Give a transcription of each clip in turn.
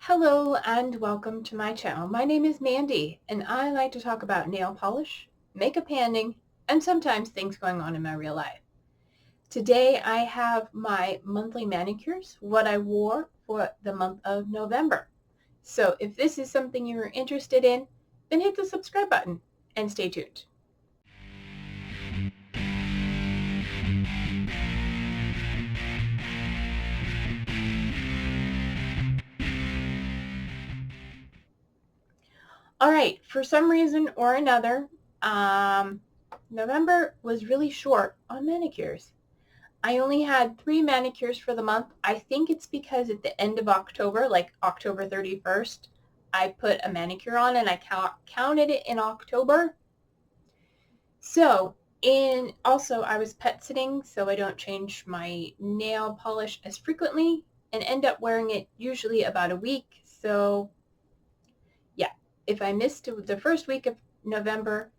Hello and welcome to my channel. My name is Mandy and I like to talk about nail polish, makeup handing, and sometimes things going on in my real life. Today I have my monthly manicures, what I wore for the month of November. So if this is something you're interested in, then hit the subscribe button and stay tuned. All right, for some reason or another, November was really short on manicures. I only had 3 manicures for the month. I think it's because at the end of October, like October 31st, I put a manicure on and I counted it in October. So, also I was pet sitting, so I don't change my nail polish as frequently and end up wearing it usually about a week. So, yeah, if I missed the first week of November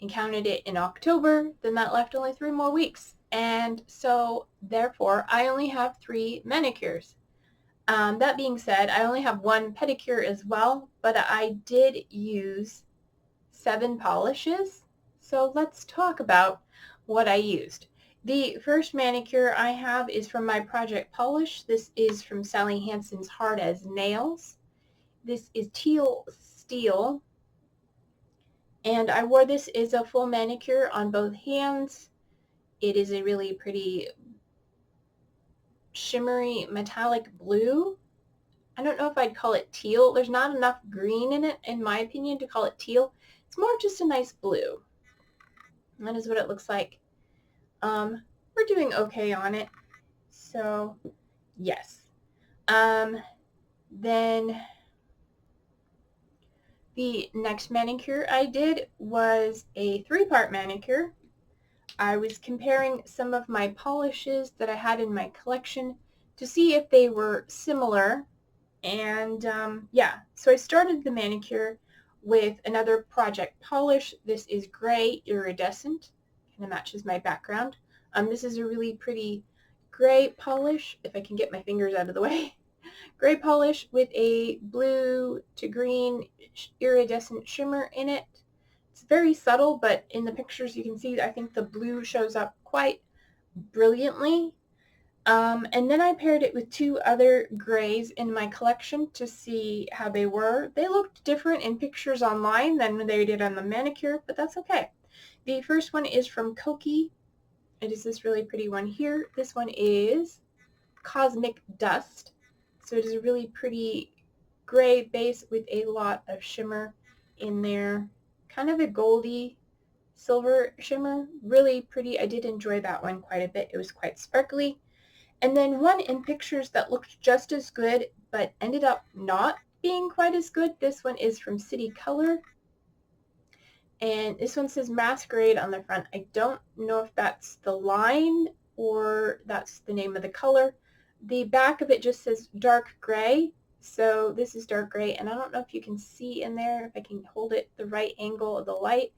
and counted it in October, then that left only 3 more weeks. And so, therefore, I only have 3 manicures. That being said, I only have 1 pedicure as well, but I did use 7 polishes. So let's talk about what I used. The first manicure I have is from my Project Polish. This is from Sally Hansen's Hard as Nails. This is teal steel. And I wore this as a full manicure on both hands. It is a really pretty shimmery metallic blue. I don't know if I'd call it teal. There's not enough green in it, in my opinion, to call it teal. It's more just a nice blue. And that is what it looks like. We're doing okay on it. So, yes. Then the next manicure I did was a 3-part manicure. I was comparing some of my polishes that I had in my collection to see if they were similar. And yeah, so I started the manicure with another Project Polish. This is gray iridescent, kind of matches my background. This is a really pretty gray polish, if I can get my fingers out of the way. Gray polish with a blue to green iridescent shimmer in it. It's very subtle, but in the pictures you can see I think the blue shows up quite brilliantly. And then I paired it with 2 other grays in my collection to see how they were. They looked different in pictures online than they did on the manicure, but that's okay. The first one is from Koki. It is this really pretty one here. This one is Cosmic Dust. So it is a really pretty gray base with a lot of shimmer in there. Kind of a goldy silver shimmer. Really pretty. I did enjoy that one quite a bit. It was quite sparkly. And then one in pictures that looked just as good but ended up not being quite as good. This one is from City Color. And this one says Masquerade on the front. I don't know if that's the line or that's the name of the color. The back of it just says dark gray. So this is dark gray, and I don't know if you can see in there, if I can hold it the right angle of the light.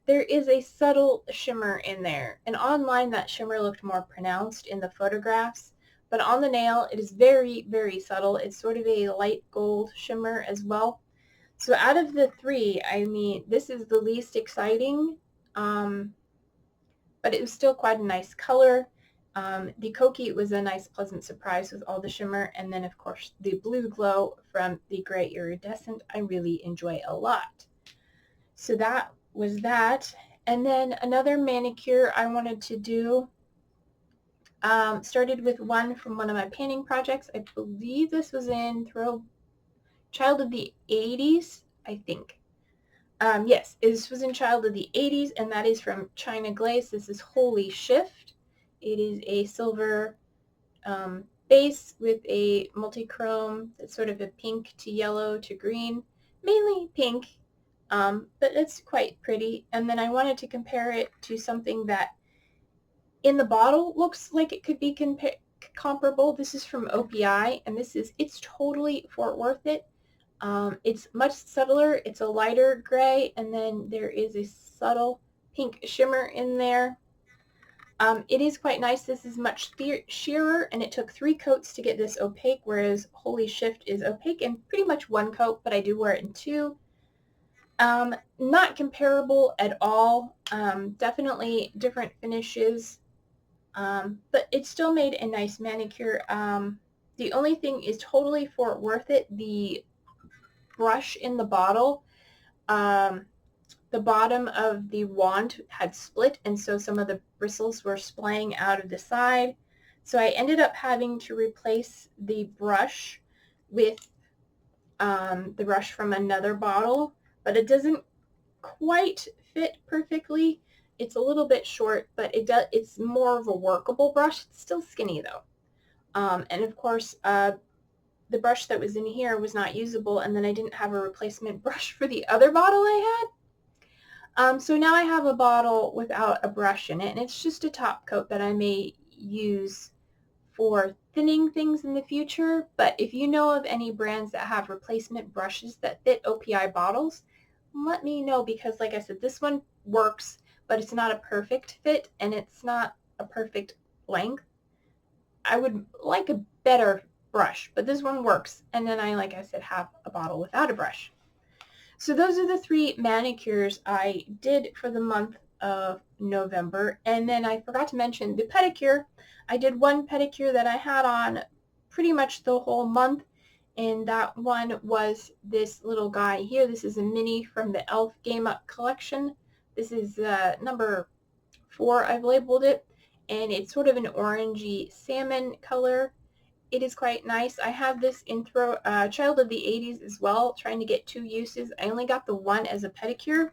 There is a subtle shimmer in there, and online that shimmer looked more pronounced in the photographs, but on the nail it is very, very subtle. It's sort of a light gold shimmer as well. So out of the 3, I mean, this is the least exciting, but it was still quite a nice color. The Koki was a nice pleasant surprise with all the shimmer, and then of course the blue glow from the gray iridescent I really enjoy a lot. So that was that. And then another manicure I wanted to do started with one from one of my painting projects. I believe this was in Child of the 80s, I think. Yes, this was in Child of the 80s, and that is from China Glaze. This is Holy Shift. It is a silver base with a multi-chrome that's sort of a pink to yellow to green, mainly pink, but it's quite pretty. And then I wanted to compare it to something that in the bottle looks like it could be comparable. This is from OPI, and it's totally Fort Worth it. It's much subtler. It's a lighter gray, and then there is a subtle pink shimmer in there. It is quite nice. This is much sheerer, and it took 3 coats to get this opaque, whereas Holy Shift is opaque in pretty much 1 coat, but I do wear it in 2. Not comparable at all. Definitely different finishes, but it still made a nice manicure. The only thing is totally for worth it, the brush in the bottle. The bottom of the wand had split, and so some of the bristles were splaying out of the side. So I ended up having to replace the brush with the brush from another bottle, but it doesn't quite fit perfectly. It's a little bit short, but it's more of a workable brush. It's still skinny though. And of course, the brush that was in here was not usable, and then I didn't have a replacement brush for the other bottle I had. So now I have a bottle without a brush in it, and it's just a top coat that I may use for thinning things in the future. But if you know of any brands that have replacement brushes that fit OPI bottles, let me know, because like I said, this one works, but it's not a perfect fit and it's not a perfect length. I would like a better brush, but this one works. And then I, like I said, have a bottle without a brush. So those are the 3 manicures I did for the month of November. And then I forgot to mention the pedicure. I did 1 pedicure that I had on pretty much the whole month, and that one was this little guy here. This is a mini from the Elf Game Up collection. This is number 4, I've labeled it, and it's sort of an orangey salmon color. It is quite nice. I have this in Child of the 80s as well, trying to get 2 uses. I only got the 1 as a pedicure.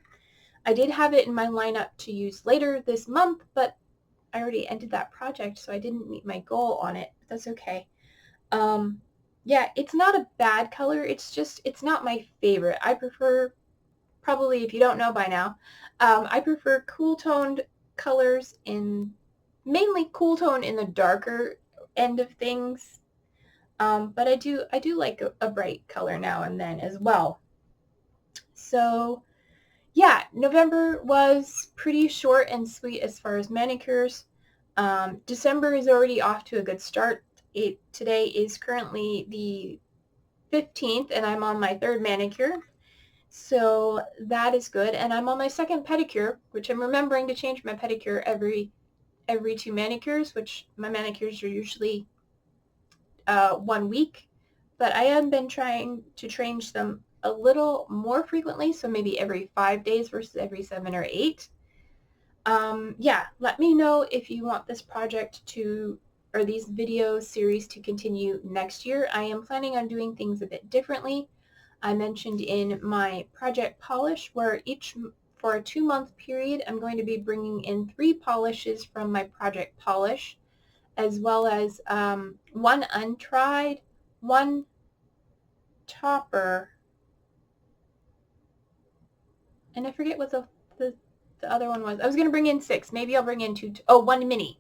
I did have it in my lineup to use later this month, but I already ended that project, so I didn't meet my goal on it. But that's okay. Yeah, it's not a bad color. It's just, it's not my favorite. I prefer, probably if you don't know by now, I prefer cool toned colors, mainly cool tone in the darker end of things. But I do like a bright color now and then as well. So yeah, November was pretty short and sweet as far as manicures. December is already off to a good start. Today is currently the 15th, and I'm on my 3rd manicure. So that is good. And I'm on my 2nd pedicure, which I'm remembering to change my pedicure every 2 manicures, which my manicures are usually 1 week, but I have been trying to change them a little more frequently, so maybe every 5 days versus every 7 or 8. Yeah, let me know if you want this project or these video series to continue next year. I am planning on doing things a bit differently. I mentioned in my project polish where for a 2-month period, I'm going to be bringing in 3 polishes from my project polish, as well as 1 untried, 1 topper, and I forget what the other one was. I was going to bring in 6. Maybe I'll bring in 1 mini.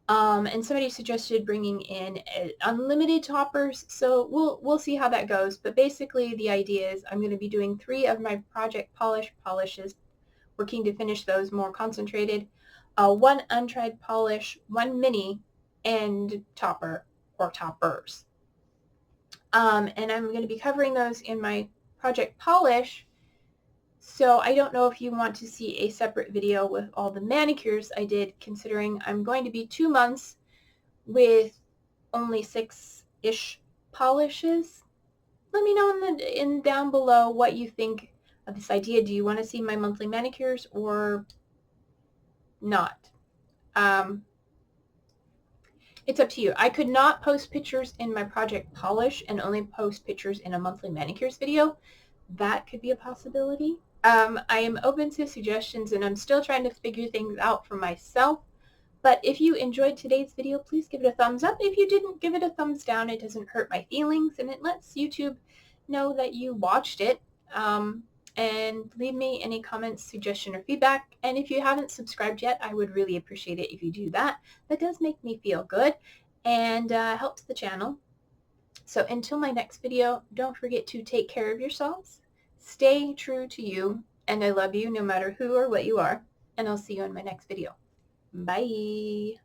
And somebody suggested bringing in unlimited toppers, so we'll see how that goes. But basically the idea is I'm going to be doing 3 of my project polishes, working to finish those more concentrated, 1 untried polish, 1 mini, and topper or toppers. And I'm going to be covering those in my project polish. So I don't know if you want to see a separate video with all the manicures I did, considering I'm going to be 2 months with only 6-ish polishes. Let me know in down below what you think of this idea. Do you want to see my monthly manicures or not? It's up to you. I could not post pictures in my project polish and only post pictures in a monthly manicures video. That could be a possibility. I am open to suggestions, and I'm still trying to figure things out for myself. But if you enjoyed today's video, please give it a thumbs up. If you didn't, give it a thumbs down. It doesn't hurt my feelings, and it lets YouTube know that you watched it. And leave me any comments, suggestion, or feedback. And if you haven't subscribed yet, I would really appreciate it if you do that. That does make me feel good and helps the channel. So until my next video, don't forget to take care of yourselves. Stay true to you, and I love you no matter who or what you are, and I'll see you in my next video. Bye.